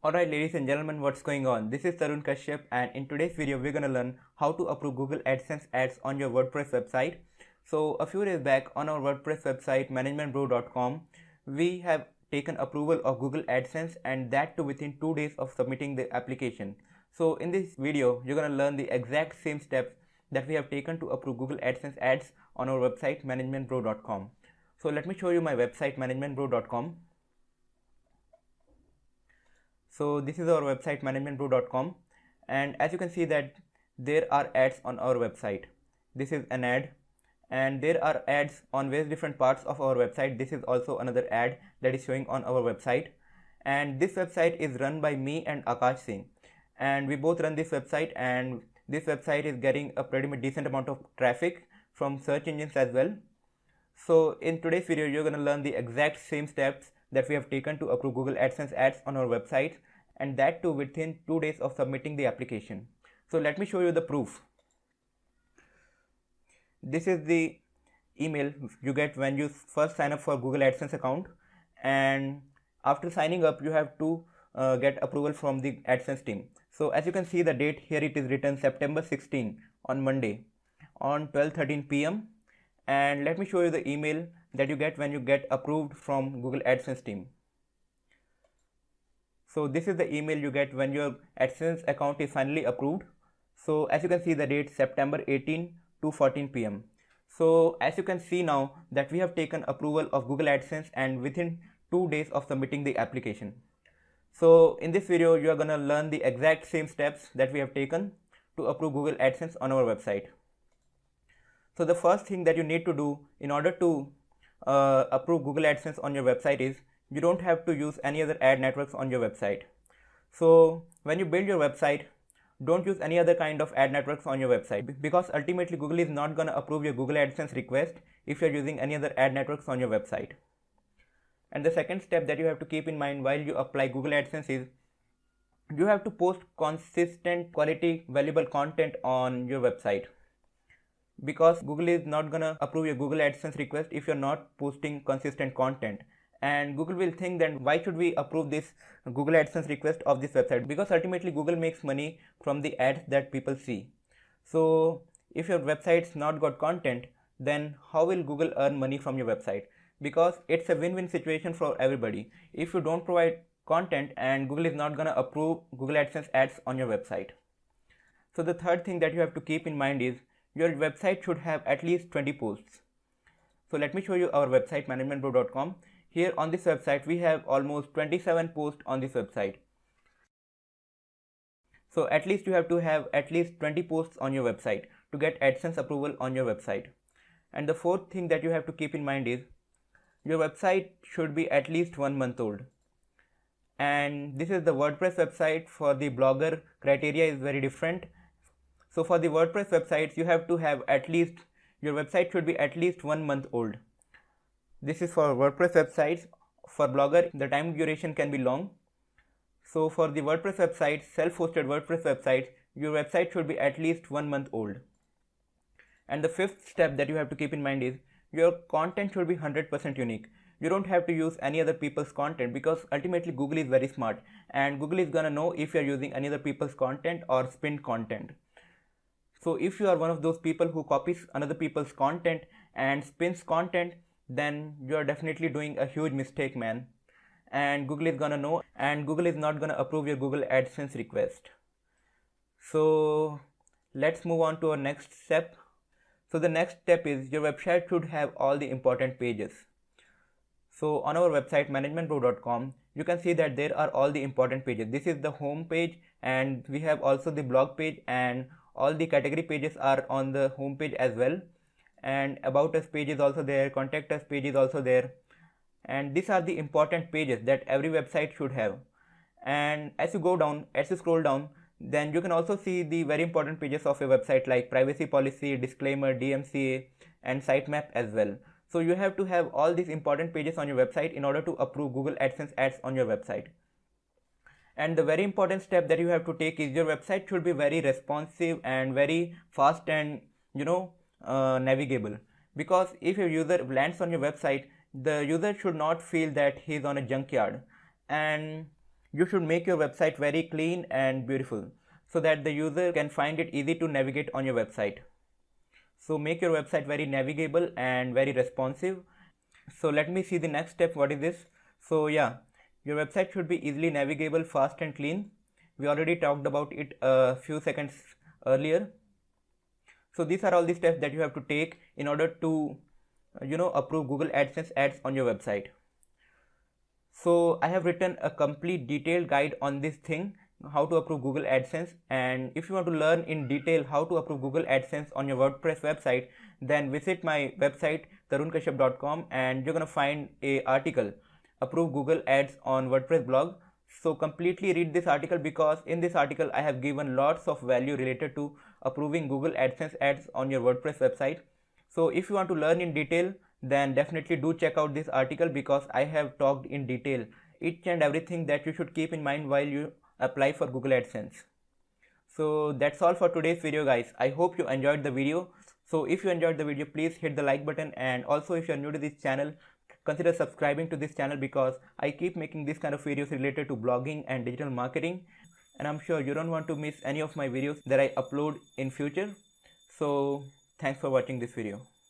Alright ladies and gentlemen, what's going on? This is Tarun Kashyap, and in today's video we're gonna learn how to approve Google AdSense ads on your WordPress website. So a few days back on our WordPress website managementbro.com, we have taken approval of Google AdSense, and that too within 2 days of submitting the application. So in this video you're gonna learn the exact same steps that we have taken to approve Google AdSense ads on our website managementbro.com. So let me show you my website managementbro.com. So this is our website managementbro.com, and as you can see that there are ads on our website. This is an ad, and there are ads on various different parts of our website. This is also another ad that is showing on our website, and this website is run by me and Akash Singh, and we both run this website, and this website is getting a pretty much decent amount of traffic from search engines as well. So in today's video you're going to learn the exact same steps that we have taken to approve Google AdSense ads on our website, and that too within 2 days of submitting the application. So let me show you the proof. This is the email you get when you first sign up for Google AdSense account, and after signing up you have to get approval from the AdSense team. So as you can see the date here, it is written September 16 on Monday on 12:13 p.m. and let me show you the email that you get when you get approved from Google AdSense team. So this is the email you get when your AdSense account is finally approved. So as you can see the date September 18 to 14 p.m. So as you can see now that we have taken approval of Google AdSense and within 2 days of submitting the application. So in this video you are gonna learn the exact same steps that we have taken to approve Google AdSense on our website. So the first thing that you need to do in order to approve Google AdSense on your website is you don't have to use any other ad networks on your website. So when you build your website, don't use any other kind of ad networks on your website, because ultimately Google is not going to approve your Google AdSense request if you're using any other ad networks on your website. And the second step that you have to keep in mind while you apply Google AdSense is you have to post consistent, quality, valuable content on your website, because Google is not gonna approve your Google AdSense request if you're not posting consistent content, and Google will think that why should we approve this Google AdSense request of this website, because ultimately Google makes money from the ads that people see. So if your website's not got content, then how will Google earn money from your website? Because it's a win-win situation for everybody. If you don't provide content, and Google is not gonna approve Google AdSense ads on your website. So the third thing that you have to keep in mind is your website should have at least 20 posts. So let me show you our website managementbro.com. Here on this website we have almost 27 posts on this website. So at least you have to have at least 20 posts on your website to get AdSense approval on your website. And the fourth thing that you have to keep in mind is your website should be at least 1 month old. And this is the WordPress website. For the Blogger, criteria is very different. So for the WordPress websites you have to have at least, your website should be at least 1 month old. This is for WordPress websites. For Blogger the time duration can be long. So for the WordPress websites, self-hosted WordPress websites, your website should be at least 1 month old. And the fifth step that you have to keep in mind is your content should be 100% unique. You don't have to use any other people's content, because ultimately Google is very smart and Google is gonna know if you're using any other people's content or spin content. So if you are one of those people who copies another people's content and spins content, then you are definitely doing a huge mistake, man. And Google is gonna know, and Google is not gonna approve your Google AdSense request. So let's move on to our next step. So the next step is your website should have all the important pages. So on our website managementbro.com you can see that there are all the important pages. This is the home page, and we have also the blog page, and all the category pages are on the home page as well, and about us page is also there, contact us page is also there, and these are the important pages that every website should have. And as you scroll down, then you can also see the very important pages of a website like privacy policy, disclaimer, DMCA, and sitemap as well. So you have to have all these important pages on your website in order to approve Google AdSense ads on your website. And the very important step that you have to take is your website should be very responsive and very fast and navigable, because if your user lands on your website, the user should not feel that he is on a junkyard. And You should make your website very clean and beautiful so that the user can find it easy to navigate on your website. So make your website very navigable and very responsive. So let me see the next step. What is this? So yeah, your website should be easily navigable, fast and clean. We already talked about it a few seconds earlier. So these are all the steps that you have to take in order to approve Google AdSense ads on your website. So I have written a complete detailed guide on this thing, how to approve Google AdSense. And if you want to learn in detail how to approve Google AdSense on your WordPress website, then visit my website tarunkashyap.com, and you're going to find a article, approve Google ads on WordPress blog. So completely read this article, because in this article I have given lots of value related to approving Google AdSense ads on your WordPress website. So if you want to learn in detail, then definitely do check out this article, because I have talked in detail each and everything that you should keep in mind while you apply for Google AdSense. So that's all for today's video, guys. I hope you enjoyed the video. So if you enjoyed the video, please hit the like button, and also if you are new to this channel, consider subscribing to this channel, because I keep making this kind of videos related to blogging and digital marketing, and I'm sure you don't want to miss any of my videos that I upload in future. So thanks for watching this video.